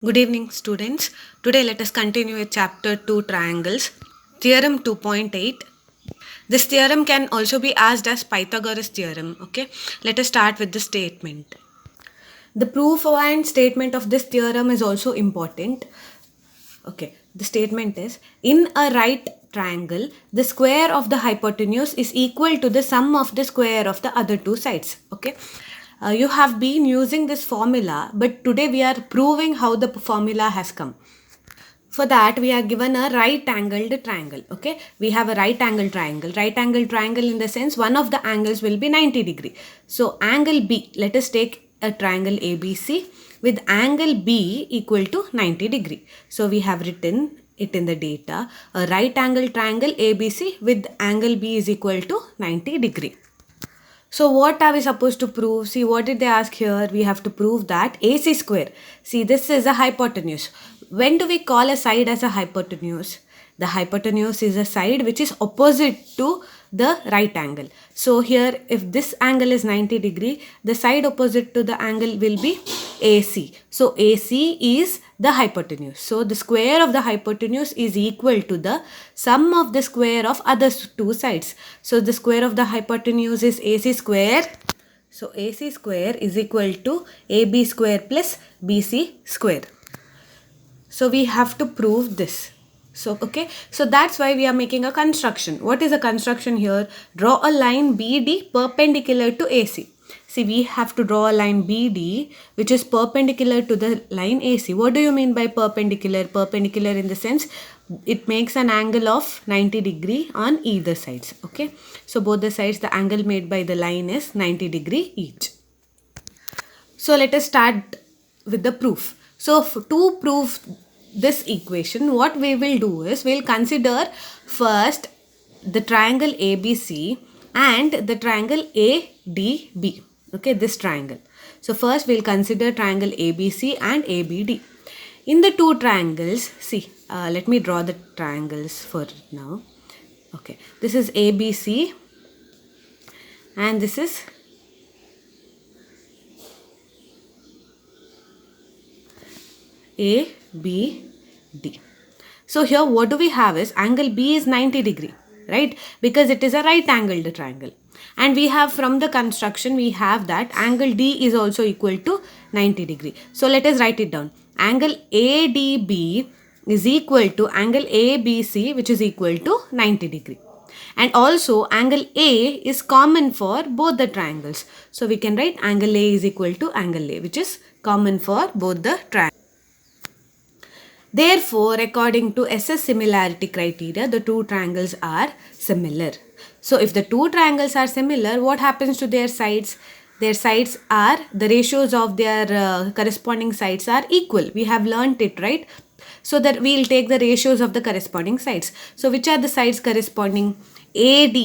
Good evening, students. Today, let us continue with chapter 2 triangles. Theorem 2.8. This theorem can also be asked as Pythagoras theorem. Okay, let us start with the statement. The proof and statement of this theorem is also important. Okay, the statement is in a right triangle, the square of the hypotenuse is equal to the sum of the square of the other two sides. Okay, you have been using this formula, but today we are proving how the formula has come. For that, we are given a right angled triangle. Okay, we have a right angled triangle. Right angled triangle in the sense one of the angles will be 90 degree. So angle B, let us take a triangle ABC with angle B equal to 90 degree. So we have written it in the data, a right angled triangle ABC with angle B is equal to 90 degree. So what are we supposed to prove? See, what did they ask here? We have to prove that AC square. See, this is a hypotenuse. When do we call a side as a hypotenuse? The hypotenuse is a side which is opposite to the right angle. So here, if this angle is 90 degree, the side opposite to the angle will be AC. So AC is the hypotenuse. So the square of the hypotenuse is equal to the sum of the square of other two sides. So the square of the hypotenuse is AC square. So AC square is equal to AB square plus BC square. So we have to prove this. So so that's why we are making a construction. What is a construction here? Draw a line BD perpendicular to AC. See, we have to draw a line BD which is perpendicular to the line AC. What do you mean by perpendicular? Perpendicular in the sense it makes an angle of 90 degree on either sides. Okay, so both the sides, the angle made by the line is 90 degree each. So let us start with the proof. So to prove this equation, what we will do is we'll consider first the triangle ABC and the triangle ADB. Okay, this triangle. So first we'll consider triangle ABC and ABD. In the two triangles, see, let me draw the triangles for now. Okay, this is ABC and this is A, B, D. So here what do we have is angle B is 90 degree, right? Because it is a right angled triangle. And we have from the construction, we have that angle D is also equal to 90 degree. So let us write it down. Angle ADB is equal to angle ABC, which is equal to 90 degree. And also angle A is common for both the triangles. So we can write angle A is equal to angle A, which is common for both the triangles. Therefore, according to SS similarity criteria, the two triangles are similar. So, if the two triangles are similar, what happens to their sides? Their sides are, the ratios of their corresponding sides are equal. We have learnt it, right? So that we will take the ratios of the corresponding sides. So, which are the sides corresponding? AD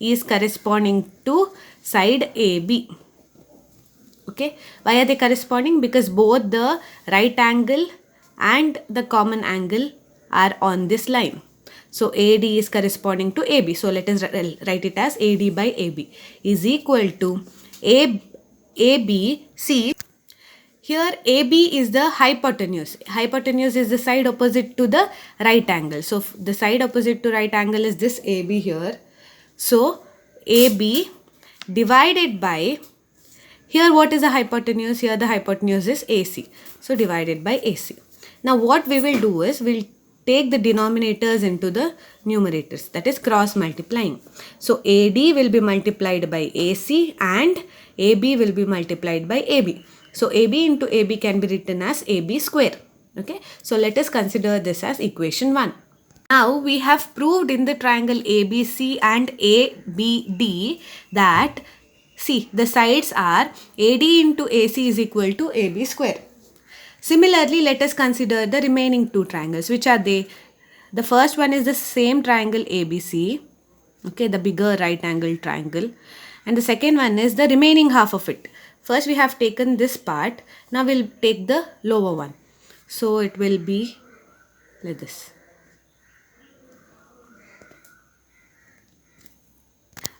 is corresponding to side AB. Okay, why are they corresponding? Because both the right angle and the common angle are on this line. So AD is corresponding to AB. So let us write it as AD by AB is equal to ABC. Here AB is the hypotenuse. Hypotenuse is the side opposite to the right angle. So the side opposite to right angle is this AB here. So AB divided by, here what is the hypotenuse? Here the hypotenuse is AC. So divided by AC. Now what we will do is we'll take the denominators into the numerators, that is cross multiplying. So AD will be multiplied by AC and AB will be multiplied by AB. So AB into AB can be written as AB square. Okay, so let us consider this as equation 1. Now we have proved in the triangle ABC and ABD that, see, the sides are AD into AC is equal to AB square. Similarly, let us consider the remaining two triangles. Which are they? The first one is the same triangle ABC. Okay, the bigger right angle triangle. And the second one is the remaining half of it. First we have taken this part. Now we'll take the lower one. So it will be like this.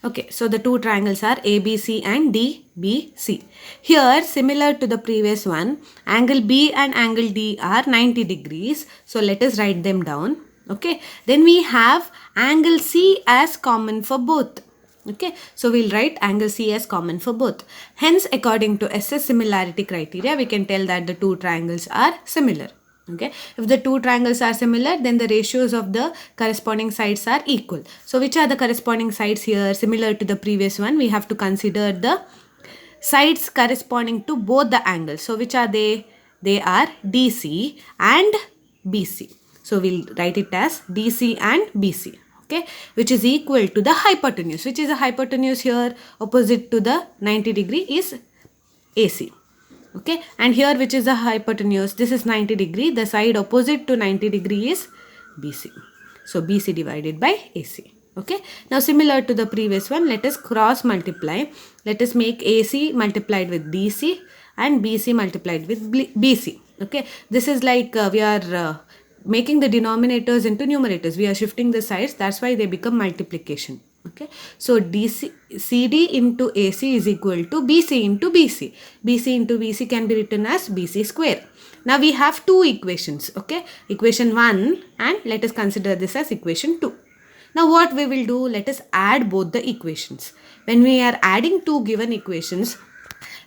Okay, so the two triangles are ABC and DBC. Here, similar to the previous one, angle B and angle D are 90 degrees. So let us write them down. Okay, then we have angle C as common for both. Okay, so we'll write angle C as common for both. Hence, according to SS similarity criteria, we can tell that the two triangles are similar. Okay, if the two triangles are similar, then the ratios of the corresponding sides are equal. So which are the corresponding sides here? Similar to the previous one, we have to consider the sides corresponding to both the angles. So which are they? They are DC and BC. So we'll write it as DC and BC. Okay, which is equal to the hypotenuse. Which is the hypotenuse here? Opposite to the 90 degree is AC. Okay, and here which is the hypotenuse? This is 90 degree. The side opposite to 90 degree is BC. So BC divided by AC. Okay, now similar to the previous one, let us cross multiply. Let us make AC multiplied with DC and BC multiplied with BC. Okay, this is like we are making the denominators into numerators. We are shifting the sides. That's why they become multiplication. Okay, so CD into AC is equal to BC into BC. BC into BC can be written as BC square. Now we have two equations. Okay, equation 1 and let us consider this as equation 2. Now what we will do, let us add both the equations. When we are adding two given equations,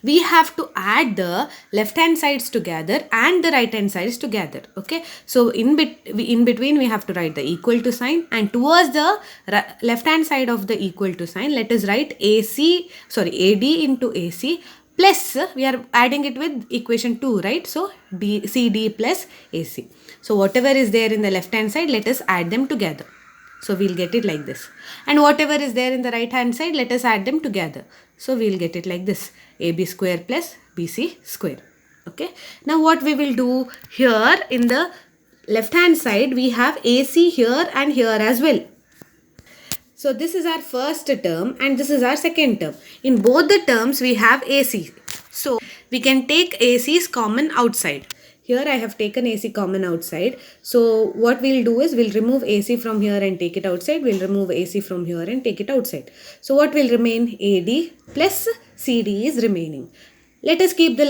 we have to add the left hand sides together and the right hand sides together. Okay, so in between we have to write the equal to sign, and towards the left hand side of the equal to sign, let us write AD into AC plus, we are adding it with equation 2, right? So CD plus AC. So whatever is there in the left hand side, let us add them together. So we'll get it like this. And whatever is there in the right hand side, let us add them together. So we'll get it like this. AB square plus BC square. Okay. Now what we will do here, in the left hand side, we have AC here and here as well. So this is our first term and this is our second term. In both the terms we have AC. So we can take AC's common outside. Here I have taken AC common outside. So what we'll do is we'll remove AC from here and take it outside. We'll remove AC from here and take it outside. So what will remain? AD plus CD is remaining. Let us keep the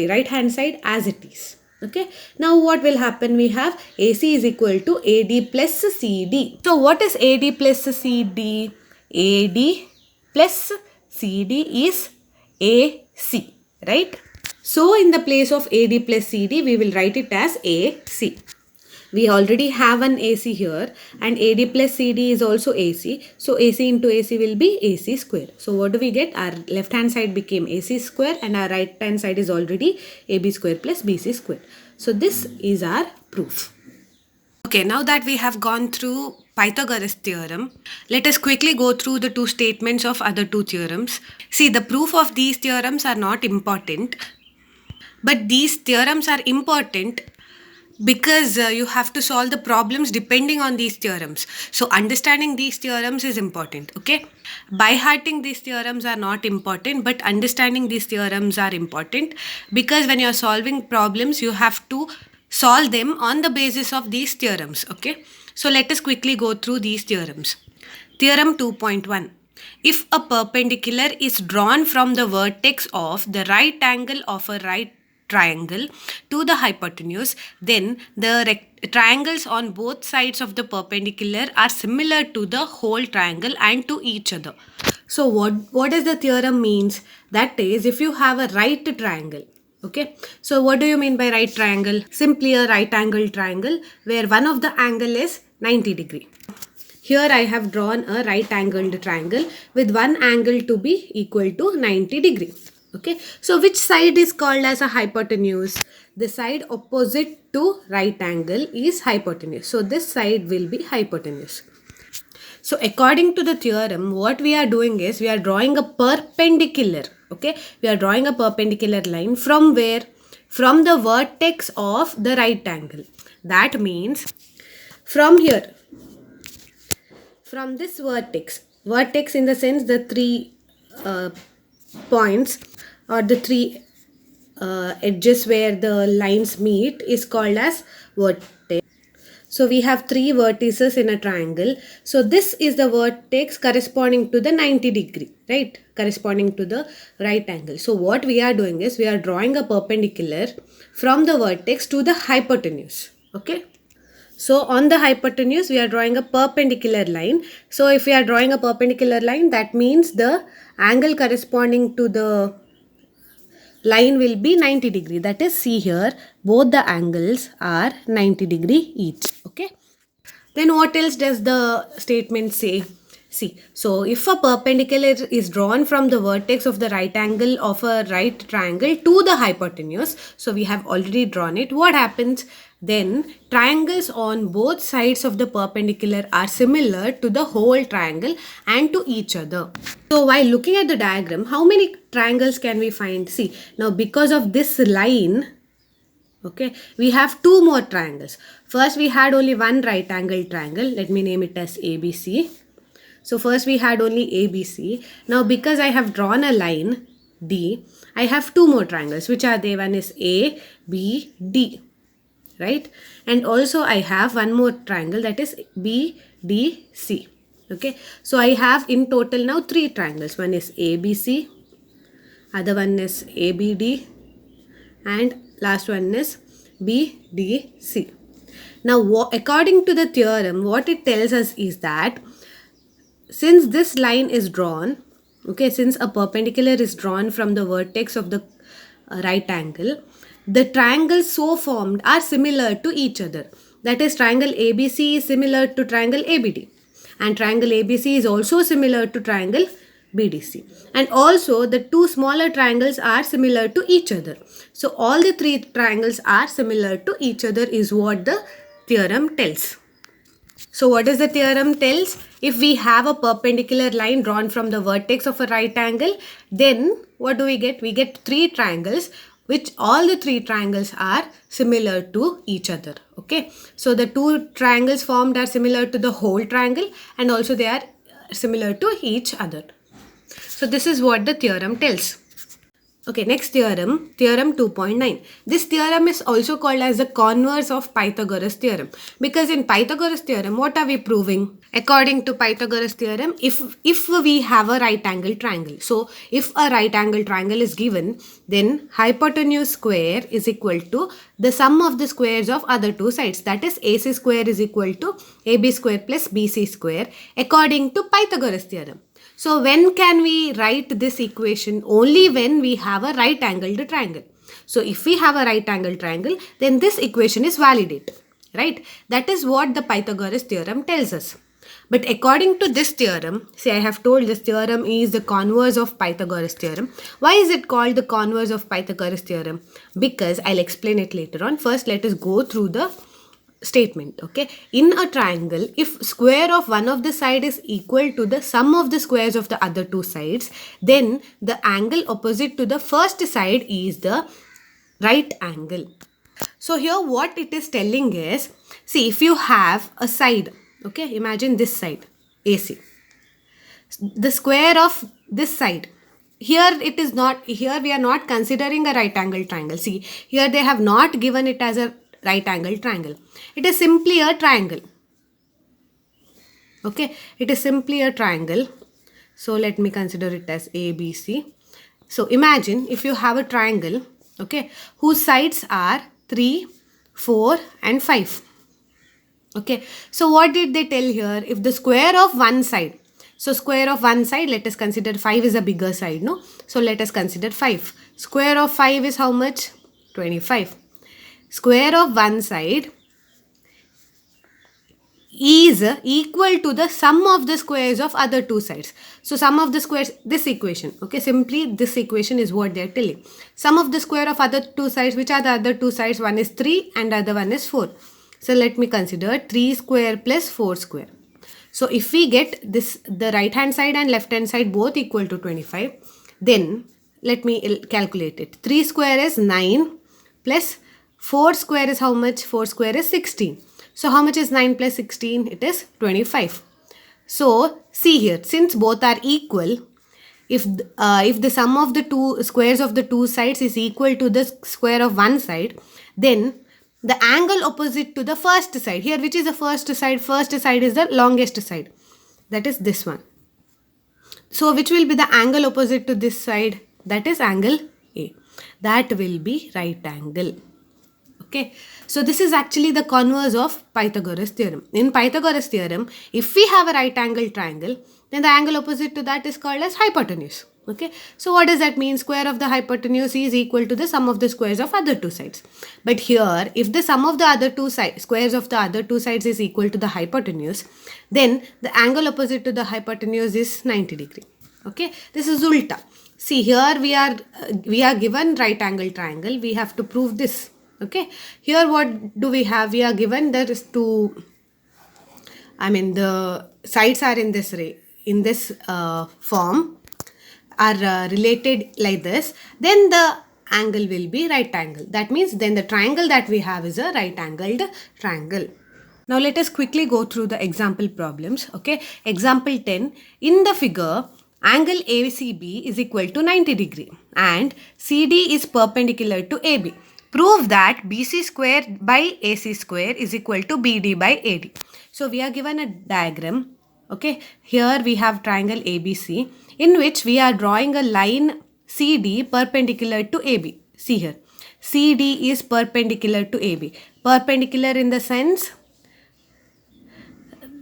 right hand side as it is. Okay. Now what will happen? We have AC is equal to AD plus CD. So what is AD plus CD? AD plus CD is AC, right? So in the place of AD plus CD, we will write it as AC. We already have an AC here and AD plus CD is also AC. So AC into AC will be AC square. So what do we get? Our left hand side became AC square and our right hand side is already AB square plus BC square. So this is our proof. Okay, now that we have gone through Pythagoras theorem, let us quickly go through the two statements of other two theorems. See, the proof of these theorems are not important, but these theorems are important because you have to solve the problems depending on these theorems. So understanding these theorems is important. Okay, by hearting these theorems are not important, but understanding these theorems are important, because when you're solving problems you have to solve them on the basis of these theorems. Okay, so let us quickly go through these theorems. Theorem 2.1. If a perpendicular is drawn from the vertex of the right angle of a right triangle to the hypotenuse, then the triangles on both sides of the perpendicular are similar to the whole triangle and to each other. So what does the theorem means? That is, if you have a right triangle, okay, so what do you mean by right triangle? Simply a right angle triangle where one of the angle is 90 degree. Here I have drawn a right angled triangle with one angle to be equal to 90 degree. Okay, so which side is called as a hypotenuse? The side opposite to right angle is hypotenuse. So this side will be hypotenuse. So according to the theorem, what we are doing is we are drawing a perpendicular. Okay, we are drawing a perpendicular line from where? From the vertex of the right angle. That means from here, from this vertex in the sense the three points or the three edges where the lines meet is called as vertex. So we have three vertices in a triangle. So this is the vertex corresponding to the 90 degree, right? Corresponding to the right angle. So what we are doing is we are drawing a perpendicular from the vertex to the hypotenuse. Okay. So on the hypotenuse, we are drawing a perpendicular line. So if we are drawing a perpendicular line, that means the angle corresponding to the line will be 90 degree. That is, see here, both the angles are 90 degree each. Okay. Then what else does the statement say? See, so if a perpendicular is drawn from the vertex of the right angle of a right triangle to the hypotenuse, so we have already drawn it, what happens? Then triangles on both sides of the perpendicular are similar to the whole triangle and to each other. So while looking at the diagram, how many triangles can we find? See, now because of this line, okay, we have two more triangles. First we had only one right angle triangle. Let me name it as ABC. So first we had only ABC. Now because I have drawn a line D, I have two more triangles. Which are they? One is A, B, D. Right? And also I have one more triangle, that is B, D, C. Okay. So I have in total now three triangles. One is ABC, other one is ABD, and last one is BDC. Now according to the theorem, what it tells us is that since this line is drawn, okay, since a perpendicular is drawn from the vertex of the right angle, the triangles so formed are similar to each other. That is, triangle ABC is similar to triangle ABD, and triangle ABC is also similar to triangle BDC, and also the two smaller triangles are similar to each other. So all the three triangles are similar to each other is what the theorem tells. So what does the theorem tells? If we have a perpendicular line drawn from the vertex of a right angle, then what do we get? We get three triangles, which all the three triangles are similar to each other. Okay. So the two triangles formed are similar to the whole triangle, and also they are similar to each other. So this is what the theorem tells. Okay, next theorem, theorem 2.9. This theorem is also called as the converse of Pythagoras theorem, because in Pythagoras theorem, what are we proving? According to Pythagoras theorem, if we have a right angle triangle, so if a right angle triangle is given, then hypotenuse square is equal to the sum of the squares of other two sides. That is, AC square is equal to AB square plus BC square according to Pythagoras theorem. So when can we write this equation? Only when we have a right angled triangle. So if we have a right angled triangle, then this equation is validated, right? That is what the Pythagoras theorem tells us. But according to this theorem, see, I have told this theorem is the converse of Pythagoras theorem. Why is it called the converse of Pythagoras theorem? Because I'll explain it later on. First, let us go through the statement. Okay, in a triangle, if square of one of the side is equal to the sum of the squares of the other two sides, then the angle opposite to the first side is the right angle. So here what it is telling is, see, if you have a side, okay, imagine this side AC, the square of this side, here it is not, here we are not considering a right angle triangle. See, here they have not given it as a right angle triangle. It is simply a triangle. Okay, it is simply a triangle. So let me consider it as ABC. So imagine if you have a triangle, okay, whose sides are 3, 4 and 5. Okay, so what did they tell here? If the square of one side, so square of one side, let us consider 5 is a bigger side, no? So let us consider 5. Square of 5 is how much? 25. Square of one side is equal to the sum of the squares of other two sides. So sum of the squares, this equation, okay, simply this equation is what they are telling. Sum of the square of other two sides, which are the other two sides? One is 3 and other one is 4. So let me consider 3 square plus 4 square. So if we get this, the right hand side and left hand side both equal to 25, then let me calculate it. 3 square is 9 plus 4 square is how much? 4 square is 16. So how much is 9 plus 16? It is 25. So see here, since both are equal, if the sum of the two squares of the two sides is equal to the square of one side, then the angle opposite to the first side. Here, which is the first side? First side is the longest side. That is this one. So, which will be the angle opposite to this side? That is angle A. That will be right angle. Okay. So, this is actually the converse of Pythagoras theorem. In Pythagoras theorem, if we have a right angle triangle, then the angle opposite to that is called as hypotenuse. Okay. So, what does that mean? Square of the hypotenuse is equal to the sum of the squares of other two sides. But here, if the sum of the other two squares of the other two sides is equal to the hypotenuse, then the angle opposite to the hypotenuse is 90 degree. Okay. This is ulta. See, here we are given right angle triangle. We have to prove this. Okay. Here what do we have? We are given there is two, the sides are in this form, are related like this, then the angle will be right angle. That means then the triangle that we have is a right angled triangle. Now let us quickly go through the example problems. Okay, example 10. In the figure, angle ACB is equal to 90 degree and CD is perpendicular to AB. Prove that BC square by AC square is equal to BD by AD. So we are given a diagram. Okay, here we have triangle ABC in which we are drawing a line CD perpendicular to AB. See here, CD is perpendicular to AB. Perpendicular in the sense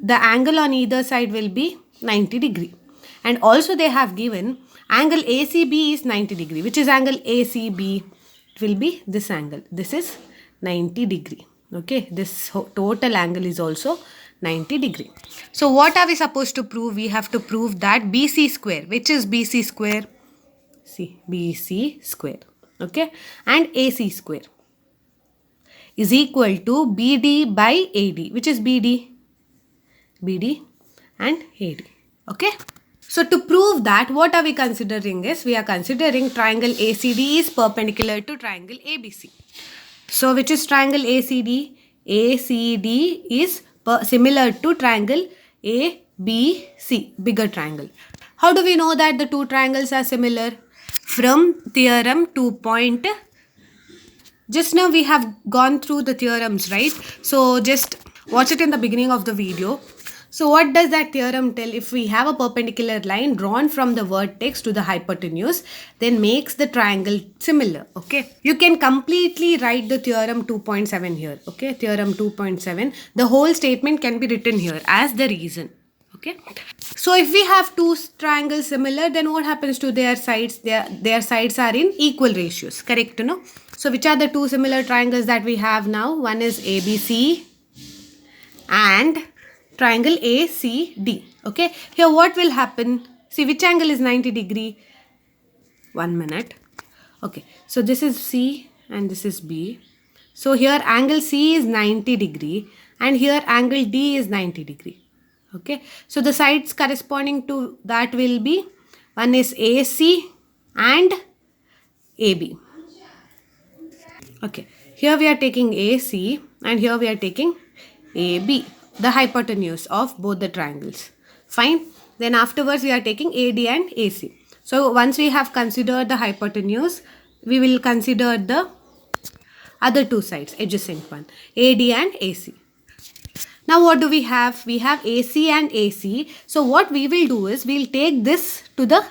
the angle on either side will be 90 degree. And also they have given angle ACB is 90 degree. Which is angle ACB? It will be this angle. This is 90 degree. Okay, this total angle is also 90 degree. So what are we supposed to prove? We have to prove that BC square, which is BC square? See, BC square, okay, and AC square is equal to BD by AD, which is BD and AD, okay. So to prove that, what are we considering is, we are considering triangle ACD is perpendicular to triangle ABC. So which is triangle ACD? ACD is similar to triangle ABC, bigger triangle. How do we know that the two triangles are similar? From theorem 2. Just now we have gone through the theorems, right? So just watch it in the beginning of the video. So what does that theorem tell? If we have a perpendicular line drawn from the vertex to the hypotenuse, then makes the triangle similar. Okay. You can completely write the theorem 2.7 here. Okay. Theorem 2.7. The whole statement can be written here as the reason. Okay. So if we have two triangles similar, then what happens to their sides? Their sides are in equal ratios. Correct? No? So which are the two similar triangles that we have now? One is ABC and triangle ACD. Okay. Here what will happen? See, which angle is 90 degree? 1 minute. Okay. So this is C and this is B. So here angle C is 90 degree and here angle D is 90 degree. Okay. So the sides corresponding to that will be, one is AC and AB. Okay. Here we are taking AC and here we are taking AB, the hypotenuse of both the triangles. Fine. Then afterwards we are taking AD and AC. So once we have considered the hypotenuse, we will consider the other two sides, adjacent one, AD and AC. Now what do we have? We have AC and AC. So what we will do is, we will take this to the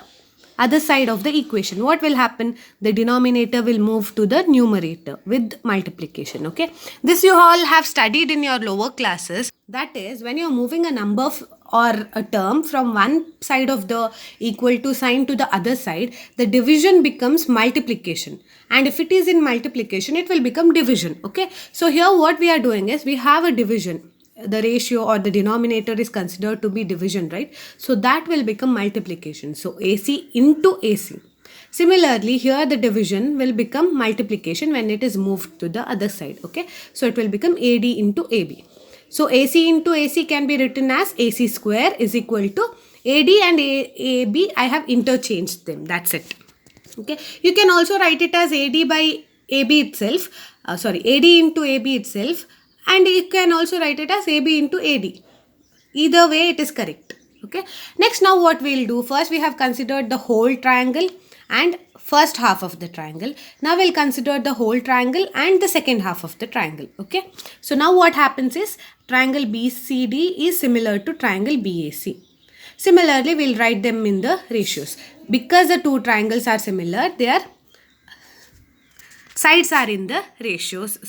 other side of the equation. What will happen? The denominator will move to the numerator with multiplication. Okay. This you all have studied in your lower classes. That is, when you are moving a number or a term from one side of the equal to sign to the other side, the division becomes multiplication. And if it is in multiplication, it will become division. Okay. So here what we are doing is, we have a division. The ratio or the denominator is considered to be division, right? So that will become multiplication. So AC into AC. Similarly, here the division will become multiplication when it is moved to the other side. Okay. So it will become AD into AB. So AC into AC can be written as AC square is equal to AD and AB. I have interchanged them. That's it. Okay. You can also write it as AD by AB itself. AD into AB itself. And you can also write it as AB into AD. Either way it is correct. Okay. Next, now what we will do? First we have considered the whole triangle, and first half of the triangle. Now we'll consider the whole triangle and the second half of the triangle. Okay. So now what happens is triangle BCD is similar to triangle BAC. Similarly, we'll write them in the ratios. Because the two triangles are similar, their sides are in the ratios.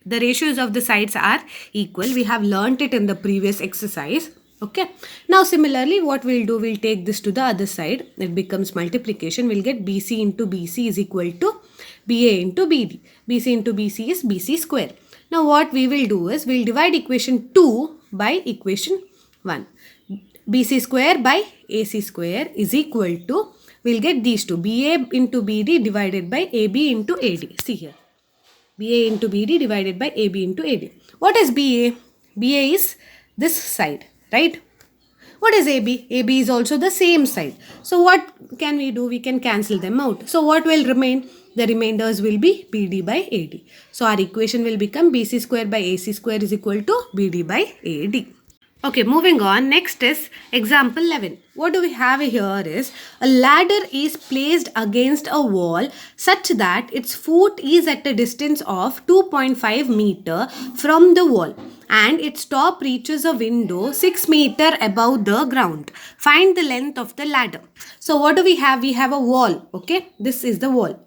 The ratios of the sides are equal. We have learnt it in the previous exercise. Okay. Now similarly, what we'll do, we'll take this to the other side. It becomes multiplication. We'll get BC into BC is equal to BA into BD. BC into BC is BC square. Now what we will do is, we'll divide equation 2 by equation 1. BC square by AC square is equal to, we'll get these two, BA into BD divided by AB into AD. See here. BA into BD divided by AB into AD. What is BA? BA is this side, right? What is AB? AB is also the same side. So what can we do? We can cancel them out. So what will remain? The remainders will be BD by AD. So our equation will become BC square by AC square is equal to BD by AD. Okay, moving on. Next is example 11. What do we have here is, a ladder is placed against a wall such that its foot is at a distance of 2.5 meter from the wall and its top reaches a window 6 meter above the ground. Find the length of the ladder. So what do we have? We have a wall. Okay, this is the wall.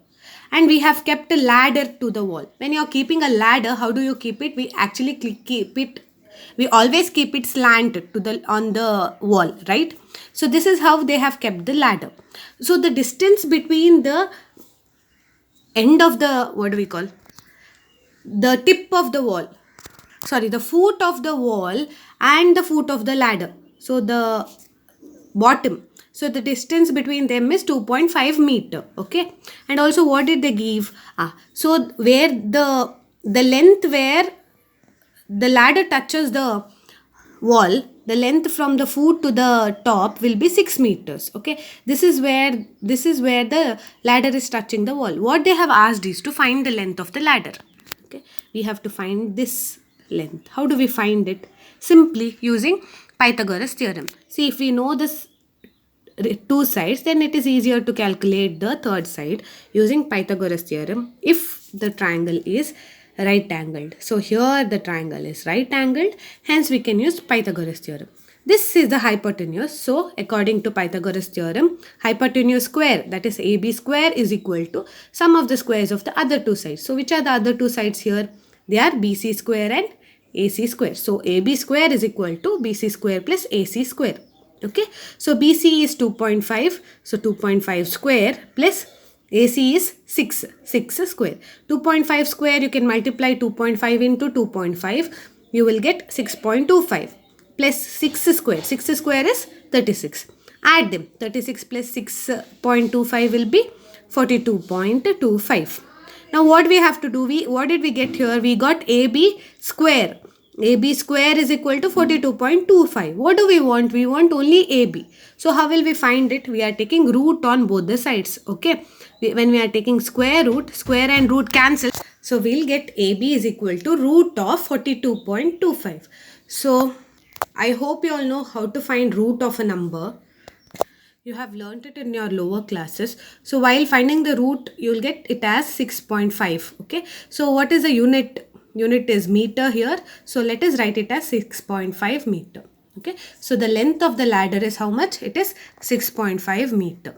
And we have kept a ladder to the wall. When you are keeping a ladder, how do you keep it? We actually keep it. We always keep it slanted to on the wall, right? So this is how they have kept the ladder. So the distance between the end of the, what do we call? The tip of the wall. Sorry, the foot of the wall and the foot of the ladder. So the bottom. So the distance between them is 2.5 meter. Okay. And also what did they give? So where the length where the ladder touches the wall, the length from the foot to the top will be 6 meters. Okay. This is where the ladder is touching the wall. What they have asked is to find the length of the ladder. Okay. We have to find this length. How do we find it? Simply using Pythagoras theorem. See, if we know this two sides, then it is easier to calculate the third side using Pythagoras theorem if the triangle is right angled. So here the triangle is right angled, hence we can use Pythagoras theorem. This is the hypotenuse. So according to Pythagoras theorem, hypotenuse square, that is AB square, is equal to sum of the squares of the other two sides. So which are the other two sides here? They are BC square and AC square. So AB square is equal to BC square plus AC square. Okay. So BC is 2.5. So 2.5 square plus AC is 6 square. 2.5 square, you can multiply 2.5 into 2.5. You will get 6.25 plus 6 square. 6 square is 36. Add them. 36 plus 6.25 will be 42.25. Now what we have to do? What did we get here? We got AB square. AB square is equal to 42.25. What do we want? We want only AB. So how will we find it? We are taking root on both the sides. Okay. When we are taking square root, square and root cancel. So we'll get AB is equal to root of 42.25. So I hope you all know how to find root of a number. You have learnt it in your lower classes. So while finding the root, you will get it as 6.5. Okay. So what is the unit? Unit is meter here. So let us write it as 6.5 meter. Okay. So the length of the ladder is how much? It is 6.5 meter.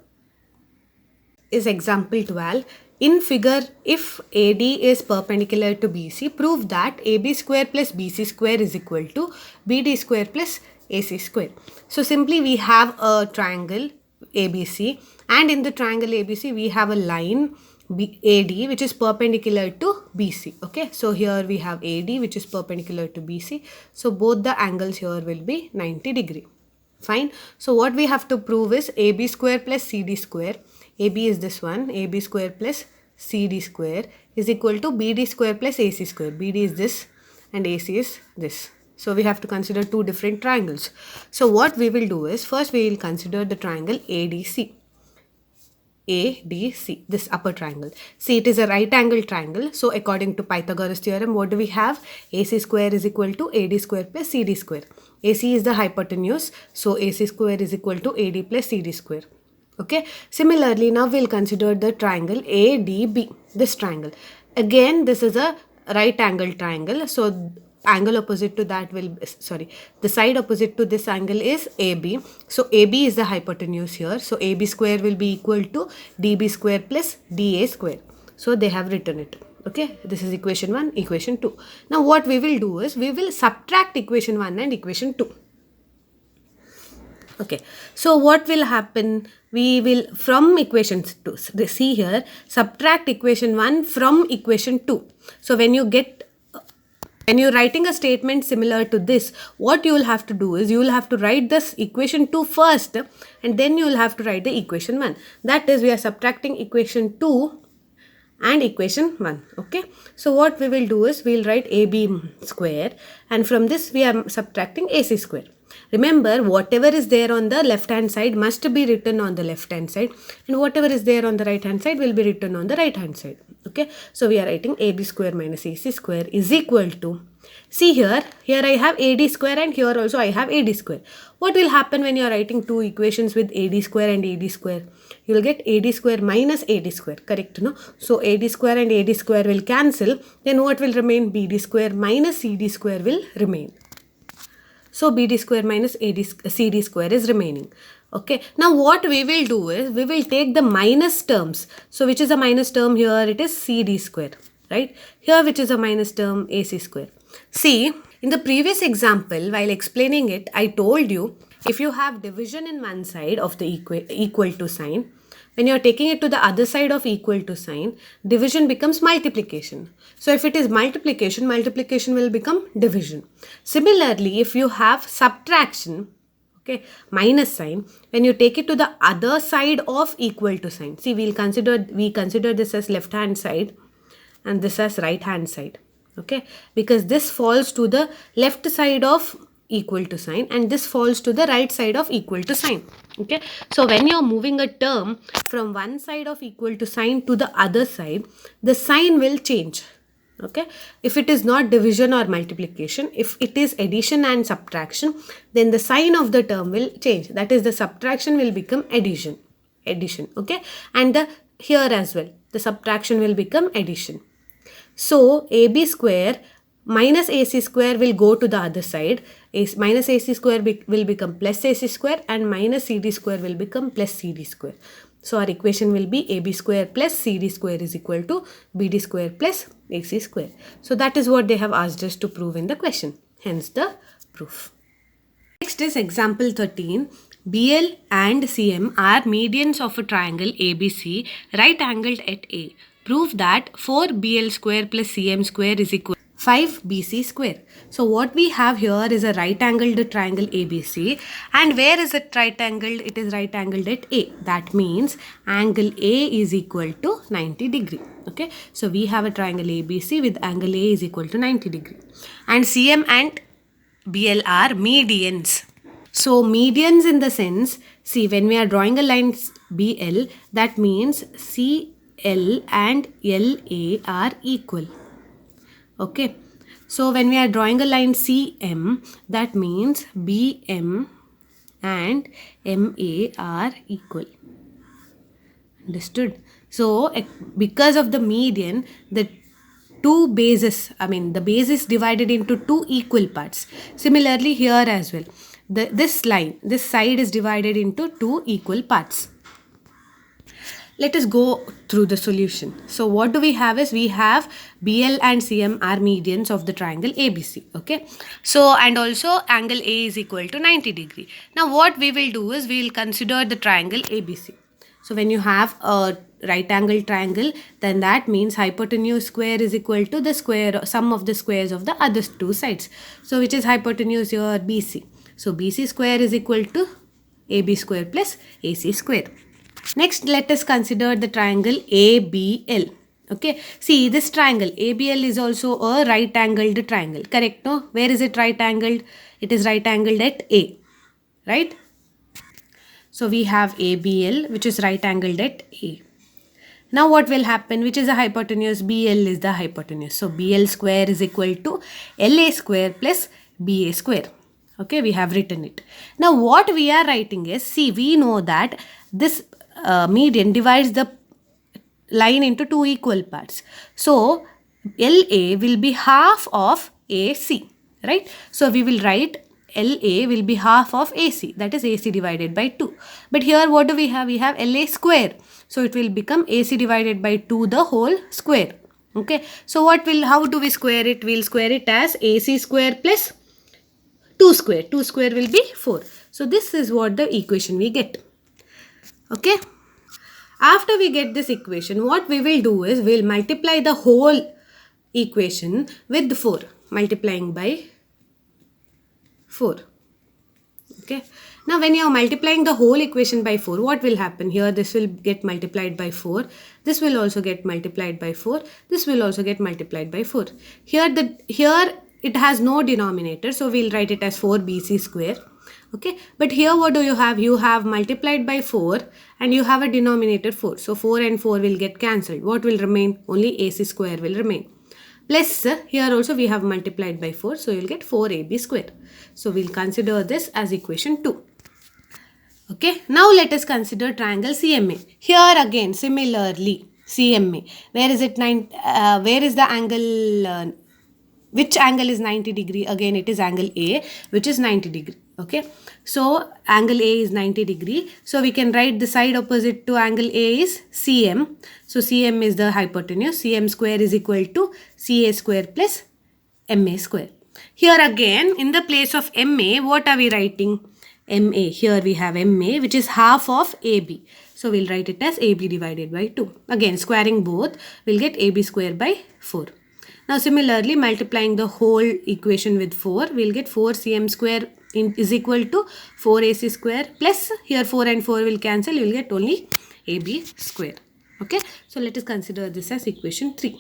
Is example 12. In figure, if AD is perpendicular to BC, prove that AB square plus BC square is equal to BD square plus AC square. So simply we have a triangle ABC, and in the triangle ABC we have a line AD which is perpendicular to BC. Okay, so here we have AD which is perpendicular to BC. So both the angles here will be 90 degree. Fine. So what we have to prove is AB square plus CD square. AB is this one. AB square plus CD square is equal to BD square plus AC square. BD is this and AC is this. So we have to consider two different triangles. So what we will do is, first we will consider the triangle ADC. ADC, this upper triangle. See, it is a right angle triangle. So according to Pythagoras theorem, what do we have? AC square is equal to AD square plus CD square. AC is the hypotenuse. So AC square is equal to AD plus CD square. Okay. Similarly, now we'll consider the triangle ADB. This triangle. Again, this is a right angle triangle. So angle opposite to that will sorry, the side opposite to this angle is AB. So AB is the hypotenuse here. So AB square will be equal to DB square plus DA square. So they have written it. Okay, this is equation 1, equation 2. Now what we will do is we will subtract equation 1 and equation 2. Okay, so what will happen? We will from equations 2, see here, subtract equation 1 from equation 2. So when you're writing a statement similar to this, what you will have to do is you will have to write this equation 2 first, and then you will have to write the equation 1. That is, we are subtracting equation 2 and equation 1. Okay, so what we will do is we will write AB square, and from this we are subtracting AC square. Remember, whatever is there on the left hand side must be written on the left hand side, and whatever is there on the right hand side will be written on the right hand side. Okay, so we are writing AB square minus AC square is equal to, see here I have AD square and here also I have AD square. What will happen when you are writing two equations with AD square and AD square? You will get AD square minus AD square, correct? No? So AD square and AD square will cancel. Then what will remain? BD square minus CD square will remain. So BD square minus CD square is remaining. Okay. Now what we will do is we will take the minus terms. So which is a minus term here? It is CD square, right? Here which is a minus term? AC square. See, in the previous example, while explaining it, I told you if you have division in one side of the equal to sign, when you are taking it to the other side of equal to sign, division becomes multiplication. So if it is multiplication, multiplication will become division. Similarly, if you have subtraction, okay, minus sign, when you take it to the other side of equal to sign, see, we consider this as left hand side and this as right hand side. Okay, because this falls to the left side of equal to sign and this falls to the right side of equal to sign. Okay, so when you're moving a term from one side of equal to sign to the other side, the sign will change. Okay, if it is not division or multiplication, if it is addition and subtraction, then the sign of the term will change. That is, the subtraction will become addition. Okay, and here as well the subtraction will become addition. So AB square minus AC square will go to the other side. Minus AC square will become plus AC square and minus CD square will become plus CD square. So our equation will be AB square plus CD square is equal to BD square plus AC square. So that is what they have asked us to prove in the question. Hence the proof. Next is example 13. BL and CM are medians of a triangle ABC right angled at A. Prove that 4BL square plus CM square is equal to 5BC square. So what we have here is a right angled triangle ABC, and where is it right angled? It is right angled at A. That means angle A is equal to 90 degree. Okay, so we have a triangle ABC with angle A is equal to 90 degree, and CM and BL are medians. So medians in the sense, see, when we are drawing a line BL, that means CL and LA are equal. Okay, so when we are drawing a line CM, that means BM and MA are equal. Understood? So because of the median, the two bases, the base is divided into two equal parts. Similarly here as well, this side is divided into two equal parts. Let us go through the solution. So what do we have is we have BL and CM are medians of the triangle ABC. Okay. So and also angle A is equal to 90 degree. Now what we will do is we will consider the triangle ABC. So when you have a right angle triangle, then that means hypotenuse square is equal to the sum of the squares of the other two sides. So which is hypotenuse here? BC. So BC square is equal to AB square plus AC square. Next, let us consider the triangle ABL. Okay, see, this triangle ABL is also a right angled triangle, correct? No, where is it right angled? It is right angled at A, right? So we have ABL, which is right angled at A. Now what will happen? Which is the hypotenuse? BL is the hypotenuse. So BL square is equal to LA square plus BA square. Okay, we have written it. Now what we are writing is, see, we know that this median divides the line into two equal parts. So LA will be half of AC, right? So we will write LA will be half of AC, that is AC divided by 2. But here what do we have? We have LA square. So it will become AC divided by 2 the whole square. Okay. So how do we square it? We'll square it as AC square plus 2 square. 2 square will be 4. So this is what the equation we get. Okay. After we get this equation, what we will do is we'll multiply the whole equation with 4, multiplying by 4. Okay. Now when you are multiplying the whole equation by 4, what will happen? Here this will get multiplied by 4. This will also get multiplied by 4. This will also get multiplied by 4. Here it has no denominator, so we'll write it as 4bc square. Okay, but here what do you have? You have multiplied by 4 and you have a denominator 4. So 4 and 4 will get cancelled. What will remain? Only AC square will remain. Plus here also we have multiplied by 4. So you'll get 4AB square. So we'll consider this as equation 2. Okay, now let us consider triangle CMA. Here again similarly CMA. Where is it? Where is the angle? Which angle is 90 degree? Again it is angle A, which is 90 degree. Okay, so angle A is 90 degree. So we can write the side opposite to angle A is CM. So CM is the hypotenuse. CM square is equal to CA square plus MA square. Here again in the place of MA, what are we writing? MA. Here we have MA, which is half of AB. So we'll write it as AB divided by 2. Again squaring both, we'll get AB square by 4. Now similarly multiplying the whole equation with 4, we'll get 4cm square is equal to 4ac square plus here 4 and 4 will cancel, you will get only AB square. Okay, so let us consider this as equation 3.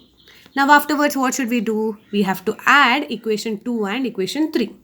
Now afterwards what should we do? We have to add equation 2 and equation 3.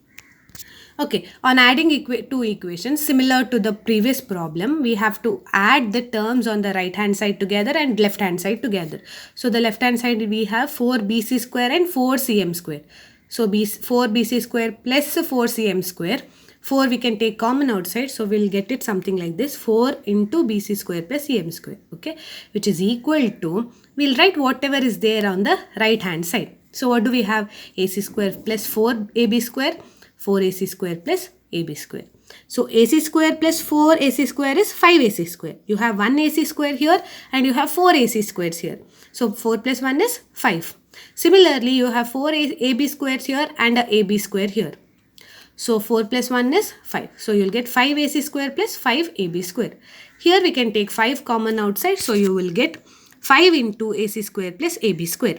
Okay, on adding two equations similar to the previous problem, we have to add the terms on the right hand side together and left hand side together. So the left hand side we have 4bc square and 4cm square. So 4bc square plus 4cm square. 4 we can take common outside, so we'll get it something like this, 4 into bc square plus cm square, okay, which is equal to, we'll write whatever is there on the right hand side. So what do we have? AC square plus 4ab square, 4ac square plus ab square. So ac square plus 4ac square is 5ac square. You have 1 ac square here and you have 4 ac squares here. So 4 plus 1 is 5. Similarly, you have 4 ab squares here and a ab square here. So 4 plus 1 is 5. So you'll get 5 ac square plus 5 ab square. Here we can take 5 common outside. So you will get 5 into ac square plus ab square.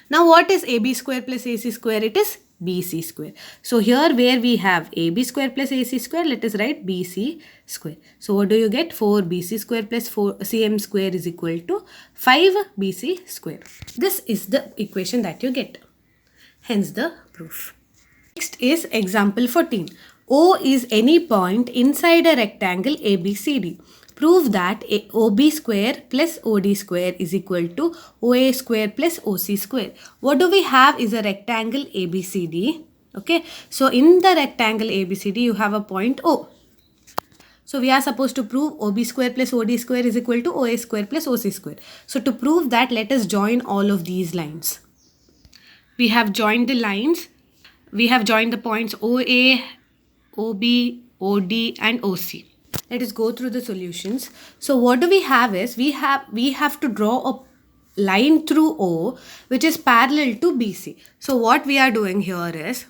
Now what is ab square plus ac square? It is bc square. So here where we have ab square plus ac square, let us write bc square. So what do you get? 4bc square plus 4cm square is equal to 5bc square. This is the equation that you get. Hence the proof. Next is example 14. O is any point inside a rectangle ABCD. Prove that OB square plus OD square is equal to OA square plus OC square. What do we have is a rectangle ABCD. Okay. So in the rectangle ABCD, you have a point O. So we are supposed to prove OB square plus OD square is equal to OA square plus OC square. So to prove that, let us join all of these lines. We have joined the lines. We have joined the points OA, OB, OD and OC. Let us go through the solutions. So what do we have is, we have to draw a line through O which is parallel to BC. So what we are doing here is,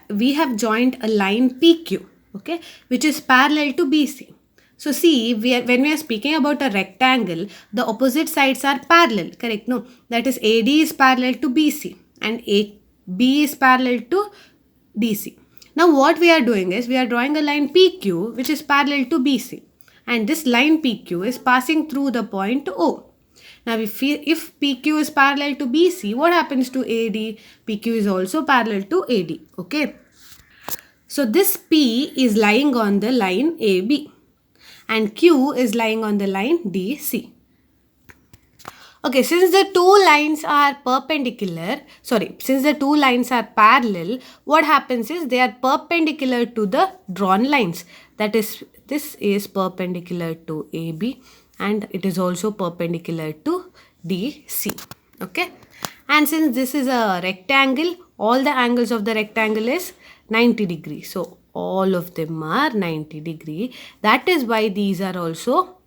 we have joined a line PQ, okay, which is parallel to BC. So see, when we are speaking about a rectangle, the opposite sides are parallel, correct? No, that is AD is parallel to BC and AB is parallel to DC. Now what we are doing is, we are drawing a line PQ which is parallel to BC, and this line PQ is passing through the point O. Now if PQ is parallel to BC, what happens to AD? PQ is also parallel to AD, okay. So this P is lying on the line AB and Q is lying on the line DC. Okay, since the two lines are parallel, what happens is they are perpendicular to the drawn lines. That is, this is perpendicular to AB and it is also perpendicular to DC. Okay. And since this is a rectangle, all the angles of the rectangle is 90 degree. So all of them are 90 degree. That is why these are also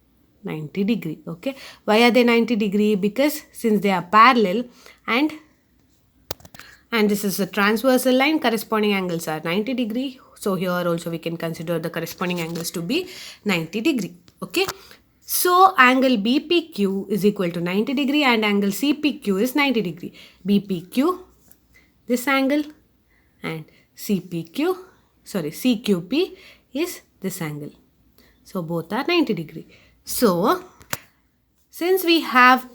90 degree. Okay. Why are they 90 degree? Because since they are parallel and this is a transversal line, corresponding angles are 90 degree. So here also we can consider the corresponding angles to be 90 degree. Okay. So angle BPQ is equal to 90 degree and angle CPQ is 90 degree. BPQ, this angle, and CQP is this angle. So both are 90 degree. So since we have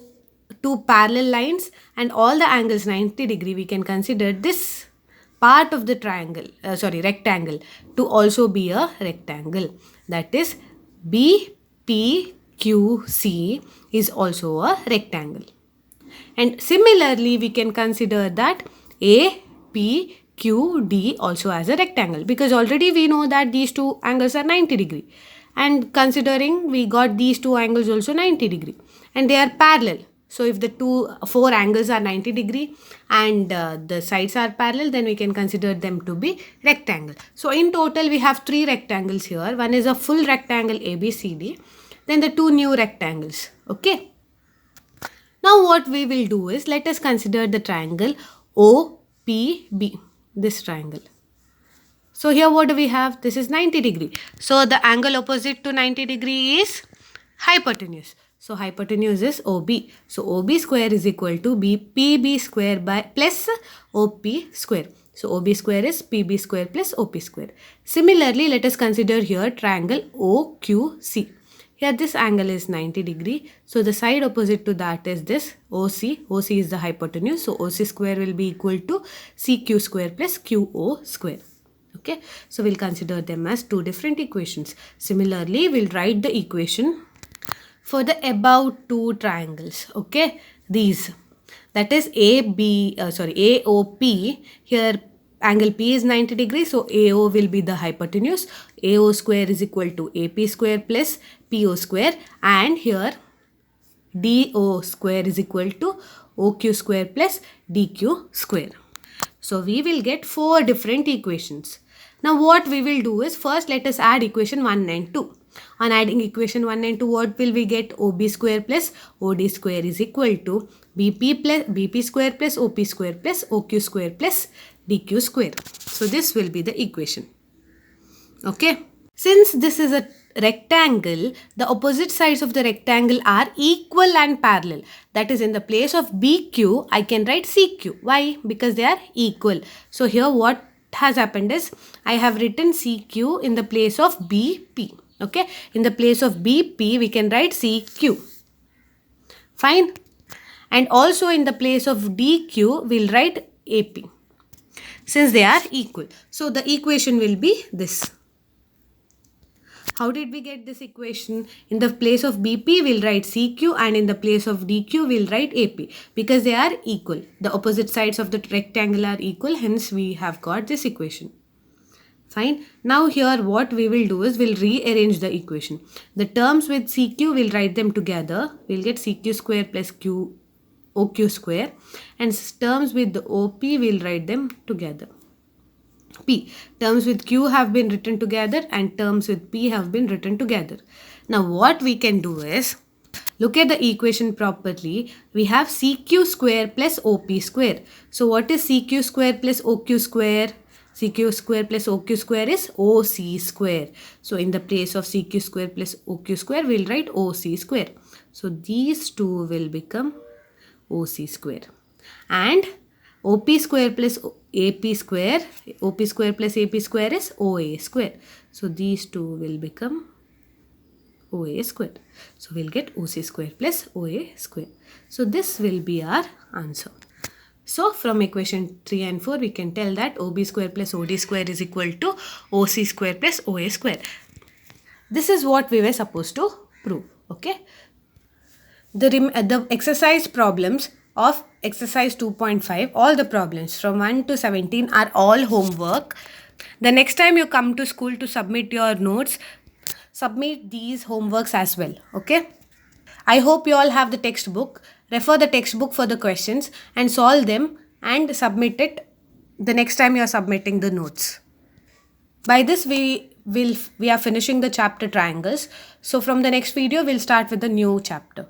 two parallel lines and all the angles 90 degree, we can consider this part of the rectangle to also be a rectangle. That is BPQC is also a rectangle. And similarly, we can consider that APQD also as a rectangle, because already we know that these two angles are 90 degree. And considering we got these two angles also 90 degree and they are parallel. So if the four angles are 90 degree and the sides are parallel, then we can consider them to be rectangle. So in total, we have three rectangles here. One is a full rectangle ABCD, then the two new rectangles. Okay. Now what we will do is, let us consider the triangle OPB, this triangle. So here what do we have? This is 90 degree. So the angle opposite to 90 degree is hypotenuse. So hypotenuse is OB. So OB square is equal to PB square plus OP square. So OB square is PB square plus OP square. Similarly, let us consider here triangle OQC. Here this angle is 90 degree. So the side opposite to that is this OC. OC is the hypotenuse. So OC square will be equal to CQ square plus QO square. Okay. So we'll consider them as two different equations. Similarly, we'll write the equation for the above two triangles. Okay. These. That is AOP. Here angle P is 90 degrees. So AO will be the hypotenuse. AO square is equal to AP square plus PO square. And here DO square is equal to OQ square plus DQ square. So we will get four different equations. Now what we will do is, first let us add equation 1 and 2. On adding equation 1 and 2, what will we get? OB square plus OD square is equal to BP square plus OP square plus OQ square plus DQ square. So this will be the equation. Okay. Since this is a rectangle, the opposite sides of the rectangle are equal and parallel. That is, in the place of BQ, I can write CQ. Why? Because they are equal. So here what has happened is, I have written CQ in the place of BP. Okay. In the place of BP, we can write CQ. Fine. And also in the place of DQ, we'll write AP. Since they are equal. So the equation will be this. How did we get this equation? In the place of BP, we'll write CQ, and in the place of DQ, we'll write AP, because they are equal. The opposite sides of the rectangle are equal, hence we have got this equation. Fine. Now here what we will do is, we'll rearrange the equation. The terms with CQ, we'll write them together. We'll get CQ square plus OQ square, and terms with the OP, we'll write them together. P. Terms with Q have been written together and terms with P have been written together. Now what we can do is, look at the equation properly. We have CQ square plus OP square. So what is CQ square plus OQ square? CQ square plus OQ square is OC square. So in the place of CQ square plus OQ square, we'll write OC square. So these two will become OC square. And OP square plus AP square, OP square plus AP square is OA square. So these two will become OA square. So we'll get OC square plus OA square. So this will be our answer. So from equation 3 and 4, we can tell that OB square plus OD square is equal to OC square plus OA square. This is what we were supposed to prove. Okay. The exercise problems of exercise 2.5, all the problems from 1 to 17 are all homework. The next time you come to school to submit your notes, submit these homeworks as well. Okay. I hope you all have the textbook. Refer the textbook for the questions and solve them and submit it the next time you are submitting the notes. By this we are finishing the chapter triangles. So from the next video we'll start with the new chapter.